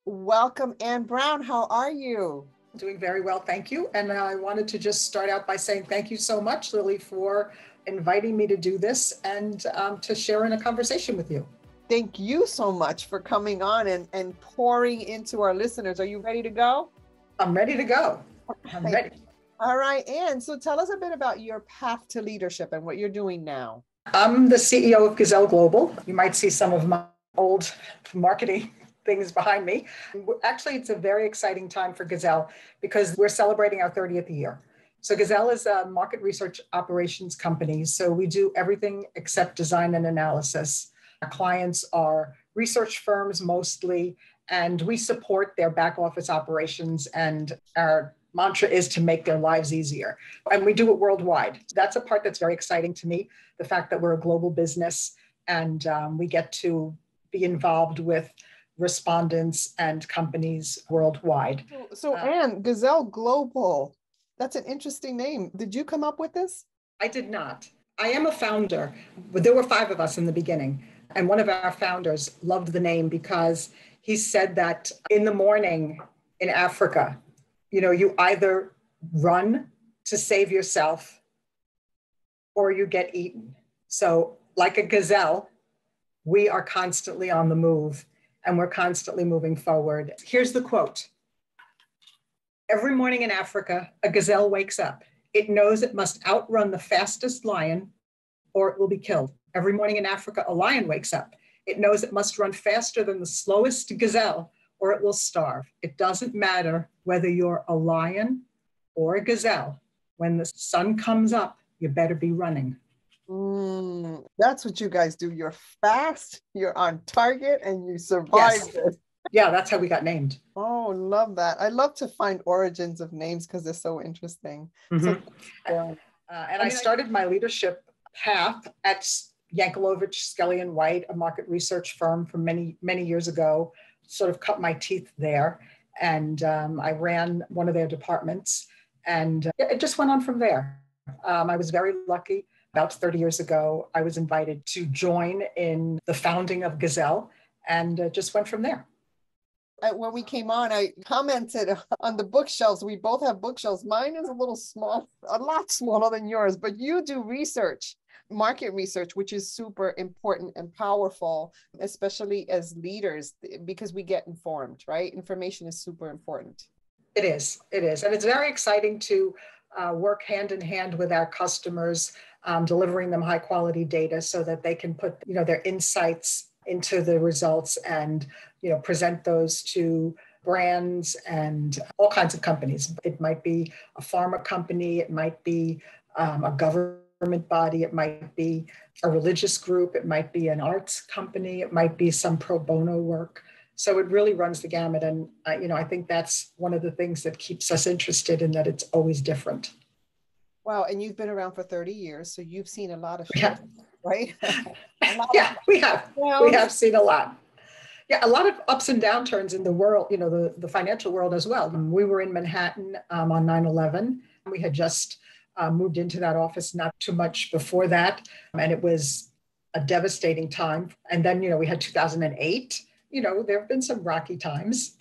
Welcome, Ann Brown. How are you? Doing very well, thank you. And I wanted to just start out by saying thank you so much, Lily, for inviting me to do this and to share in a conversation with you. Thank you so much for coming on and pouring into our listeners. Are you ready to go? I'm ready to go. I'm ready. All right, Ann. So tell us a bit about your path to leadership and what you're doing now. I'm the CEO of Gazelle Global. You might see some of my old marketing things behind me. Actually, it's a very exciting time for Gazelle because we're celebrating our 30th year. So Gazelle is a market research operations company. So we do everything except design and analysis. Our clients are research firms mostly, and we support their back office operations, and our mantra is to make their lives easier. And we do it worldwide. That's a part that's very exciting to me, the fact that we're a global business and we get to be involved with respondents and companies worldwide. So Ann, Gazelle Global, that's an interesting name. Did you come up with this? I did not. I am a founder, but there were 5 of us in the beginning. And one of our founders loved the name because he said that in the morning in Africa, you either run to save yourself or you get eaten. So like a gazelle, we are constantly on the move and we're constantly moving forward. Here's the quote. Every morning in Africa, a gazelle wakes up. It knows it must outrun the fastest lion or it will be killed. Every morning in Africa, a lion wakes up. It knows it must run faster than the slowest gazelle or it will starve. It doesn't matter whether you're a lion or a gazelle. When the sun comes up, you better be running. That's what you guys do. You're fast, you're on target, and you survive it. Yeah, that's how we got named. Oh, love that. I love to find origins of names because they're so interesting. Mm-hmm. I started my leadership path at Yankelovich, Skelly & White, a market research firm from many, many years ago, sort of cut my teeth there. And I ran one of their departments and it just went on from there. I was very lucky. About 30 years ago, I was invited to join in the founding of Gazelle and just went from there. When we came on, I commented on the bookshelves. We both have bookshelves. Mine is a little small, a lot smaller than yours, but you do research, market research, which is super important and powerful, especially as leaders, because we get informed, right? Information is super important. It is. And it's very exciting to work hand in hand with our customers, delivering them high quality data so that they can put their insights into the results and present those to brands and all kinds of companies. It might be a pharma company, it might be a government body, it might be a religious group, it might be an arts company, it might be some pro bono work. So it really runs the gamut. And I think that's one of the things that keeps us interested in that it's always different. Wow. And you've been around for 30 years, so you've seen a lot of shit, right? We have seen a lot. Yeah, a lot of ups and downturns in the world, the financial world as well. We were in Manhattan on 9/11. We had just moved into that office not too much before that. And it was a devastating time. And then, we had 2008. There have been some rocky times.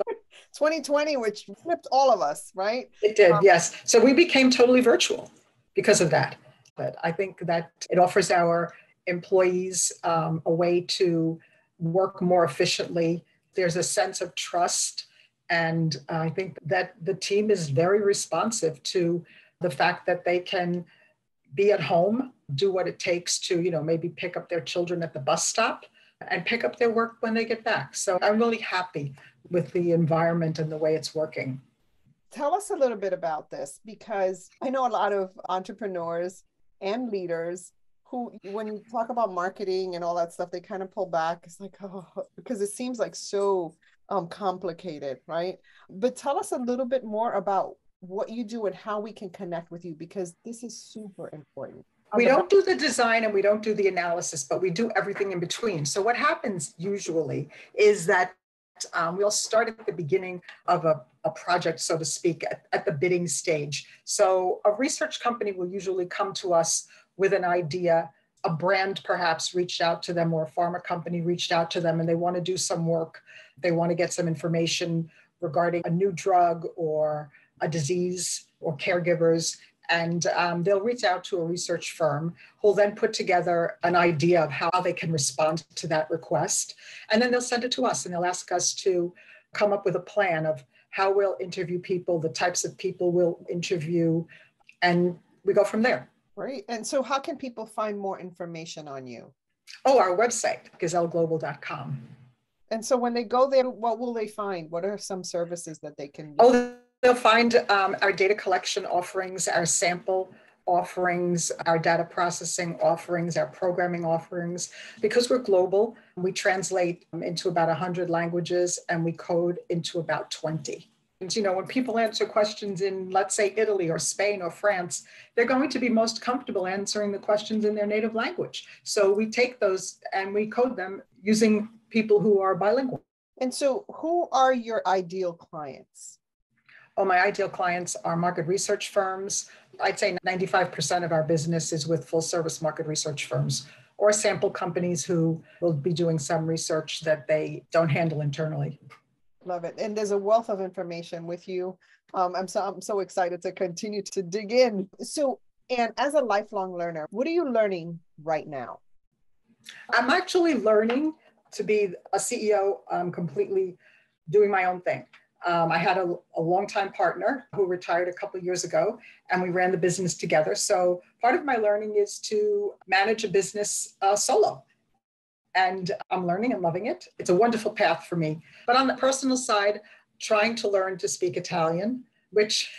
2020, which flipped all of us, right? It did, yes. So we became totally virtual because of that. But I think that it offers our employees a way to work more efficiently. There's a sense of trust. And I think that the team is very responsive to the fact that they can be at home, do what it takes to, maybe pick up their children at the bus stop and pick up their work when they get back. So I'm really happy with the environment and the way it's working. Tell us a little bit about this, because I know a lot of entrepreneurs and leaders who, when you talk about marketing and all that stuff, they kind of pull back. It's like, oh, because it seems like so complicated, right? But tell us a little bit more about what you do and how we can connect with you, because this is super important. We don't do the design and we don't do the analysis, but we do everything in between. So what happens usually is that we'll start at the beginning of a project, so to speak, at the bidding stage. So a research company will usually come to us with an idea. A brand perhaps reached out to them, or a pharma company reached out to them, and they want to do some work They want to get some information regarding a new drug or a disease or caregivers. And they'll reach out to a research firm who'll then put together an idea of how they can respond to that request. And then they'll send it to us and they'll ask us to come up with a plan of how we'll interview people, the types of people we'll interview, and we go from there. Great. And so how can people find more information on you? Oh, our website, GazelleGlobal.com. And so when they go there, what will they find? What are some services that they can do? Oh, they'll find our data collection offerings, our sample offerings, our data processing offerings, our programming offerings. Because we're global, we translate into about 100 languages and we code into about 20. And, when people answer questions in, let's say, Italy or Spain or France, they're going to be most comfortable answering the questions in their native language. So we take those and we code them using people who are bilingual. And so who are your ideal clients? Oh, my ideal clients are market research firms. I'd say 95% of our business is with full service market research firms or sample companies who will be doing some research that they don't handle internally. Love it. And there's a wealth of information with you. I'm so excited to continue to dig in. So, and as a lifelong learner, what are you learning right now? I'm actually learning to be a CEO. I'm completely doing my own thing. I had a longtime partner who retired a couple of years ago, and we ran the business together. So part of my learning is to manage a business solo. And I'm learning and loving it. It's a wonderful path for me. But on the personal side, trying to learn to speak Italian, which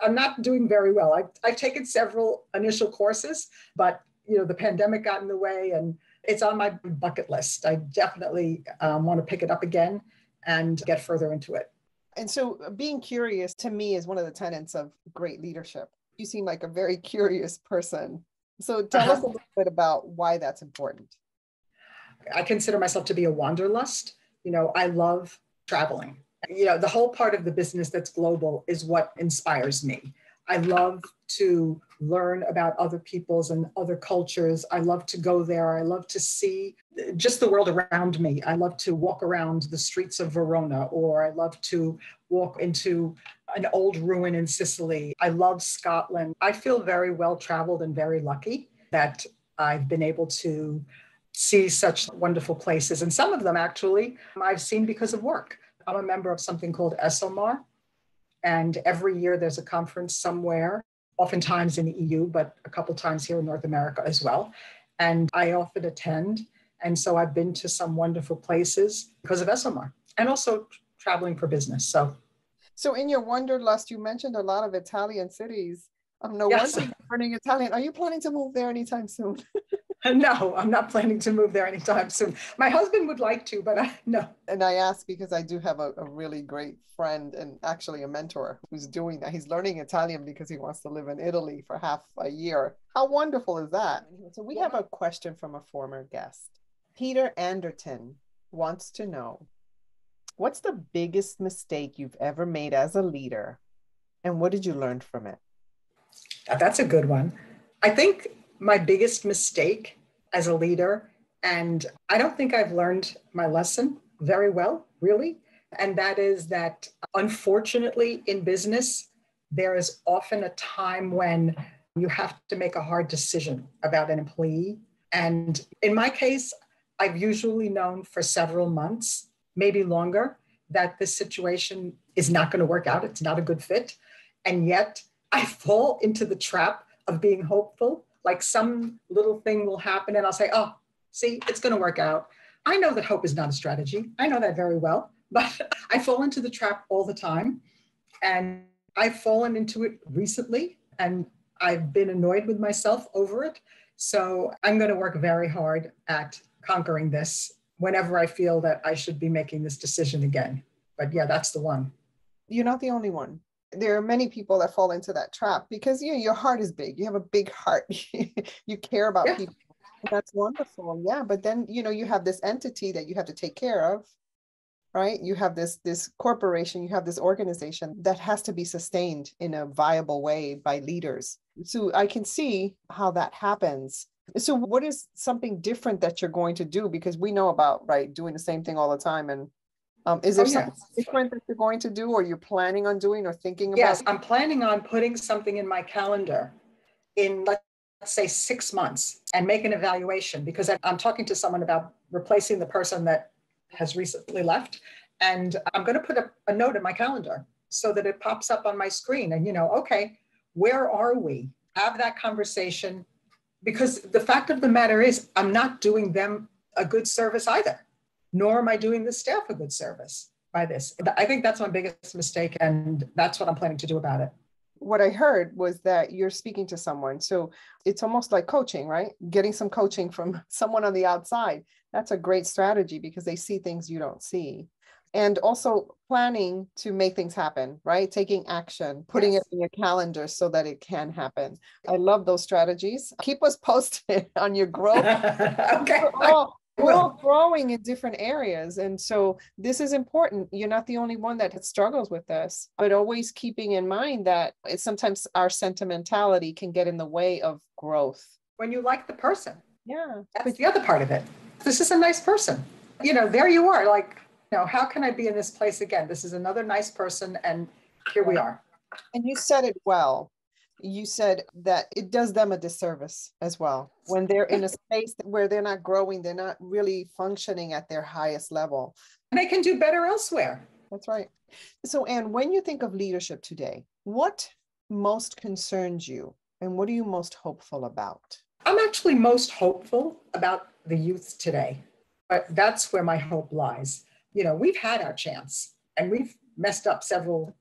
I'm not doing very well. I've taken several initial courses, but the pandemic got in the way, and it's on my bucket list. I definitely want to pick it up again and get further into it. And so being curious to me is one of the tenets of great leadership. You seem like a very curious person. So tell us a little bit about why that's important. I consider myself to be a wanderlust. I love traveling. The whole part of the business that's global is what inspires me. I love to learn about other people's and other cultures. I love to go there. I love to see just the world around me. I love to walk around the streets of Verona, or I love to walk into an old ruin in Sicily. I love Scotland. I feel very well traveled and very lucky that I've been able to see such wonderful places. And some of them actually I've seen because of work. I'm a member of something called ESOMAR. And every year there's a conference somewhere, oftentimes in the EU, but a couple times here in North America as well. And I often attend. And so I've been to some wonderful places because of ESOMAR and also traveling for business. So in your wanderlust, you mentioned a lot of Italian cities. No Yes. wonder you're learning Italian. Are you planning to move there anytime soon? No, I'm not planning to move there anytime soon. My husband would like to, but no. And I ask because I do have a really great friend and actually a mentor who's doing that. He's learning Italian because he wants to live in Italy for half a year. How wonderful is that? So we have a question from a former guest. Peter Anderton wants to know, what's the biggest mistake you've ever made as a leader? And what did you learn from it? That's a good one. I think my biggest mistake as a leader, and I don't think I've learned my lesson very well, really, and that is that unfortunately in business, there is often a time when you have to make a hard decision about an employee. And in my case, I've usually known for several months, maybe longer, that this situation is not going to work out. It's not a good fit. And yet I fall into the trap of being hopeful. Like some little thing will happen and I'll say, oh, see, it's going to work out. I know that hope is not a strategy. I know that very well, but I fall into the trap all the time. And I've fallen into it recently and I've been annoyed with myself over it. So I'm going to work very hard at conquering this whenever I feel that I should be making this decision again. But yeah, that's the one. You're not the only one. There are many people that fall into that trap because your heart is big. You have a big heart. You care about people. That's wonderful. Yeah. But then, you have this entity that you have to take care of, right? You have this corporation, you have this organization that has to be sustained in a viable way by leaders. So I can see how that happens. So what is something different that you're going to do? Because we know about, right, doing the same thing all the time and Is there Oh, yeah. something different that you're going to do, or you're planning on doing, or thinking about? Yes, I'm planning on putting something in my calendar in, let's say, 6 months and make an evaluation, because I'm talking to someone about replacing the person that has recently left. And I'm going to put a note in my calendar so that it pops up on my screen. And, okay, where are we? Have that conversation, because the fact of the matter is, I'm not doing them a good service either, nor am I doing the staff a good service by this. I think that's my biggest mistake, and that's what I'm planning to do about it. What I heard was that you're speaking to someone. So it's almost like coaching, right? Getting some coaching from someone on the outside. That's a great strategy because they see things you don't see. And also planning to make things happen, right? Taking action, putting it in your calendar so that it can happen. I love those strategies. Keep us posted on your growth. Okay. We're all growing in different areas. And so this is important. You're not the only one that struggles with this, but always keeping in mind that it's sometimes our sentimentality can get in the way of growth. When you like the person. Yeah. That's the other part of it. This is a nice person. There you are, like, how can I be in this place again? This is another nice person, and here we are. And you said it well. You said that it does them a disservice as well. When they're in a space where they're not growing, they're not really functioning at their highest level. And they can do better elsewhere. That's right. So, Anne, when you think of leadership today, what most concerns you and what are you most hopeful about? I'm actually most hopeful about the youth today. But that's where my hope lies. We've had our chance and we've messed up several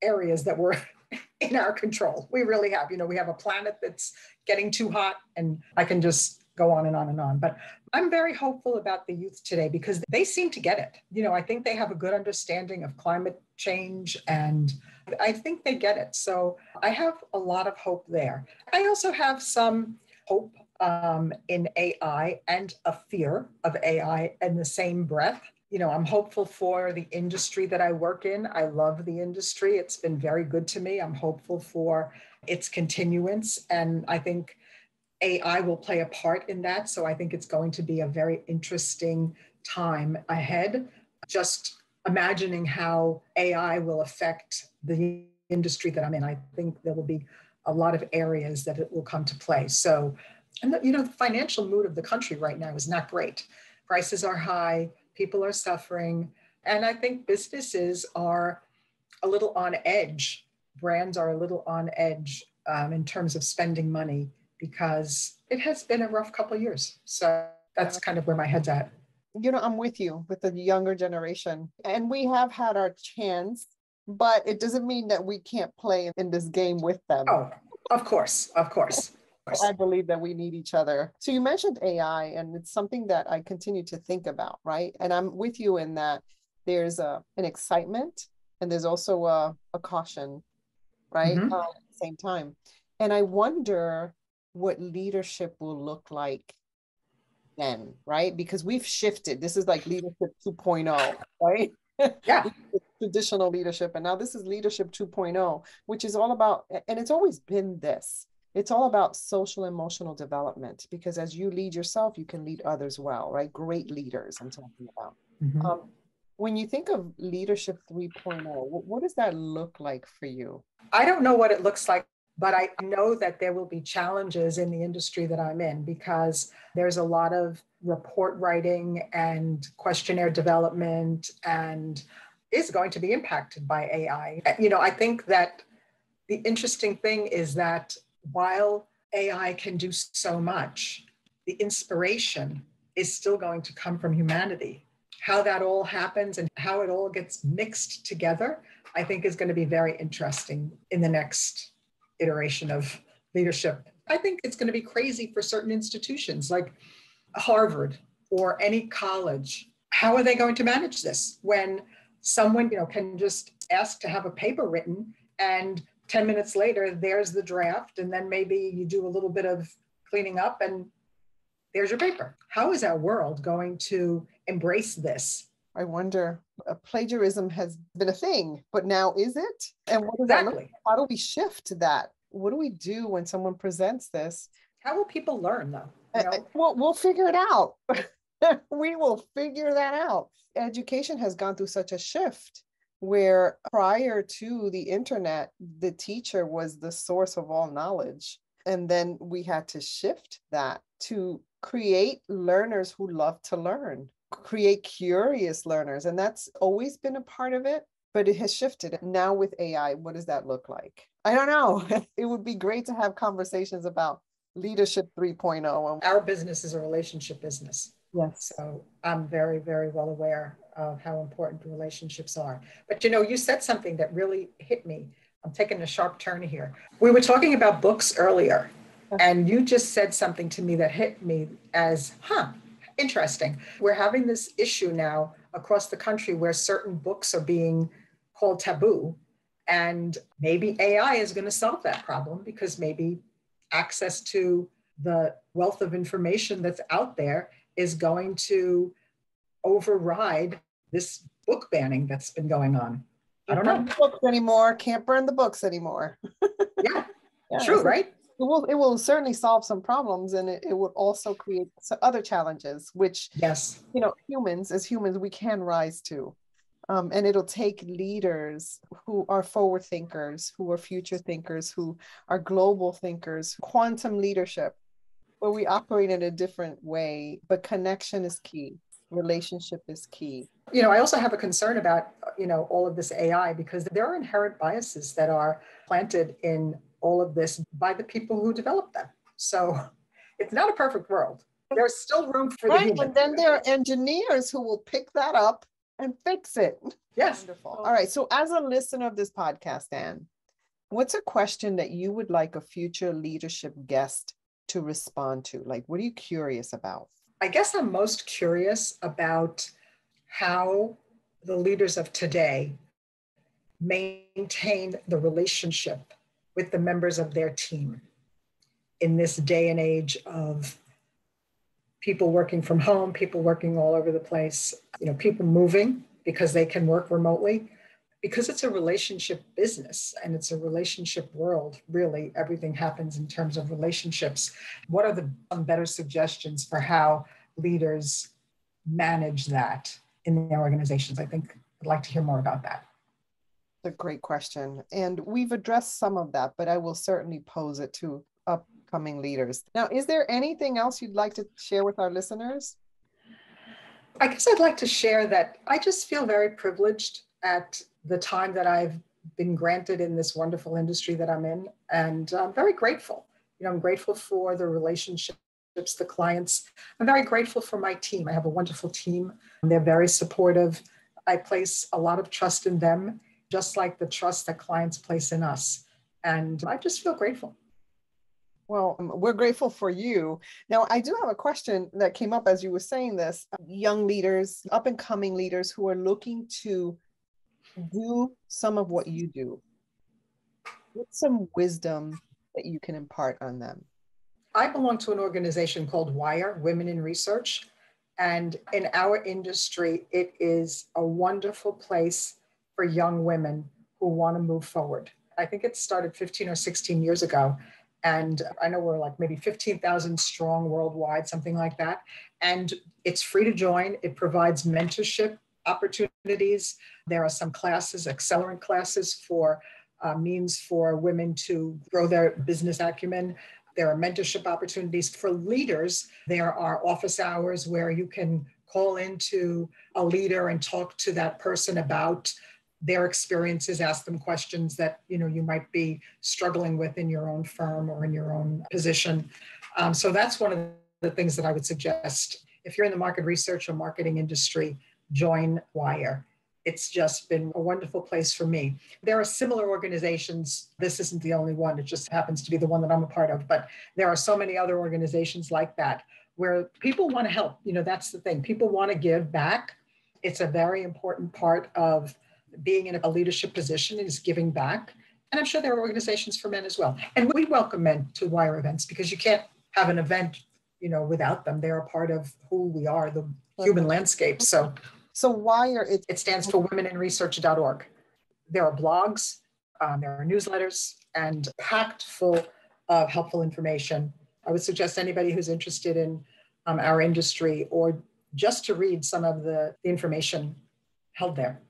areas that were in our control. We really have. We have a planet that's getting too hot, and I can just go on and on and on. But I'm very hopeful about the youth today because they seem to get it. I think they have a good understanding of climate change, and I think they get it. So I have a lot of hope there. I also have some hope in AI and a fear of AI in the same breath. I'm hopeful for the industry that I work in. I love the industry. It's been very good to me. I'm hopeful for its continuance. And I think AI will play a part in that. So I think it's going to be a very interesting time ahead. Just imagining how AI will affect the industry that I'm in. I think there will be a lot of areas that it will come to play. So, and the financial mood of the country right now is not great. Prices are high. People are suffering. And I think businesses are a little on edge. Brands are a little on edge in terms of spending money because it has been a rough couple of years. So that's kind of where my head's at. I'm with you with the younger generation. And we have had our chance, but it doesn't mean that we can't play in this game with them. Oh, of course. I believe that we need each other. So you mentioned AI, and it's something that I continue to think about, right? And I'm with you in that there's an excitement and there's also a caution, right? Mm-hmm. At the same time. And I wonder what leadership will look like then, right? Because we've shifted. This is like leadership 2.0, right? Yeah. Traditional leadership. And now this is leadership 2.0, which is all about, and it's always been this. It's all about social emotional development, because as you lead yourself, you can lead others well, right? Great leaders I'm talking about. Mm-hmm. When you think of leadership 3.0, what does that look like for you? I don't know what it looks like, but I know that there will be challenges in the industry that I'm in because there's a lot of report writing and questionnaire development and is going to be impacted by AI. I think that the interesting thing is that while AI can do so much, the inspiration is still going to come from humanity. How that all happens and how it all gets mixed together, I think is going to be very interesting in the next iteration of leadership. I think it's going to be crazy for certain institutions like Harvard or any college. How are they going to manage this when someone, can just ask to have a paper written and 10 minutes later, there's the draft. And then maybe you do a little bit of cleaning up and there's your paper. How is our world going to embrace this? I wonder, plagiarism has been a thing, but now is it? And what does that look like? How do we shift that? What do we do when someone presents this? How will people learn though? We'll figure it out. We will figure that out. Education has gone through such a shift where prior to the internet, the teacher was the source of all knowledge. And then we had to shift that to create learners who love to learn, create curious learners. And that's always been a part of it, but it has shifted. Now with AI, what does that look like? I don't know. It would be great to have conversations about leadership 3.0. Our business is a relationship business. Yes. So I'm very, very well aware of how important relationships are. But you said something that really hit me. I'm taking a sharp turn here. We were talking about books earlier, and you just said something to me that hit me as, interesting. We're having this issue now across the country where certain books are being called taboo, and maybe AI is going to solve that problem because maybe access to the wealth of information that's out there is going to override this book banning that's been going on. I don't know. Books anymore. Can't burn the books anymore. Yeah, true, right? It will certainly solve some problems, and it will also create some other challenges, which, yes, as humans, we can rise to. And it'll take leaders who are forward thinkers, who are future thinkers, who are global thinkers, quantum leadership, where we operate in a different way, but connection is key. Relationship is key. I also have a concern about, all of this AI because there are inherent biases that are planted in all of this by the people who develop them. So it's not a perfect world. There's still room for the human. And then there are engineers who will pick that up and fix it. Yes. Wonderful. All right. So as a listener of this podcast, Anne, what's a question that you would like a future leadership guest to respond to? Like, what are you curious about? I guess I'm most curious about how the leaders of today maintain the relationship with the members of their team in this day and age of people working from home, people working all over the place, people moving because they can work remotely. Because it's a relationship business and it's a relationship world, really, everything happens in terms of relationships. What are some better suggestions for how leaders manage that in their organizations? I think I'd like to hear more about that. A great question. And we've addressed some of that, but I will certainly pose it to upcoming leaders. Now, is there anything else you'd like to share with our listeners? I guess I'd like to share that I just feel very privileged at the time that I've been granted in this wonderful industry that I'm in. And I'm very grateful. I'm grateful for the relationships, the clients. I'm very grateful for my team. I have a wonderful team. They're very supportive. I place a lot of trust in them, just like the trust that clients place in us. And I just feel grateful. Well, we're grateful for you. Now, I do have a question that came up as you were saying this. Young leaders, up and coming leaders who are looking to do some of what you do. What's some wisdom that you can impart on them? I belong to an organization called WIRE, Women in Research. And in our industry, it is a wonderful place for young women who want to move forward. I think it started 15 or 16 years ago. And I know we're like maybe 15,000 strong worldwide, something like that. And it's free to join. It provides mentorship opportunities. There are some classes, accelerant classes for means for women to grow their business acumen. There are mentorship opportunities for leaders. There are office hours where you can call into a leader and talk to that person about their experiences, ask them questions that you might be struggling with in your own firm or in your own position. So that's one of the things that I would suggest. If you're in the market research or marketing industry, join WIRE. It's just been a wonderful place for me. There are similar organizations. This isn't the only one. It just happens to be the one that I'm a part of. But there are so many other organizations like that where people want to help. That's the thing. People want to give back. It's a very important part of being in a leadership position is giving back. And I'm sure there are organizations for men as well. And we welcome men to WIRE events because you can't have an event, without them. They're a part of who we are, the human landscape. So WIRE, it stands for womeninresearch.org. There are blogs, there are newsletters, and packed full of helpful information. I would suggest anybody who's interested in our industry or just to read some of the information held there.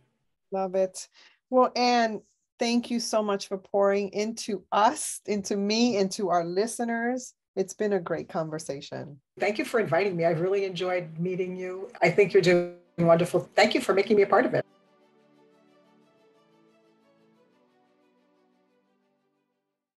Love it. Well, Anne, thank you so much for pouring into us, into me, into our listeners. It's been a great conversation. Thank you for inviting me. I've really enjoyed meeting you. I think you're doing wonderful. Thank you for making me a part of it.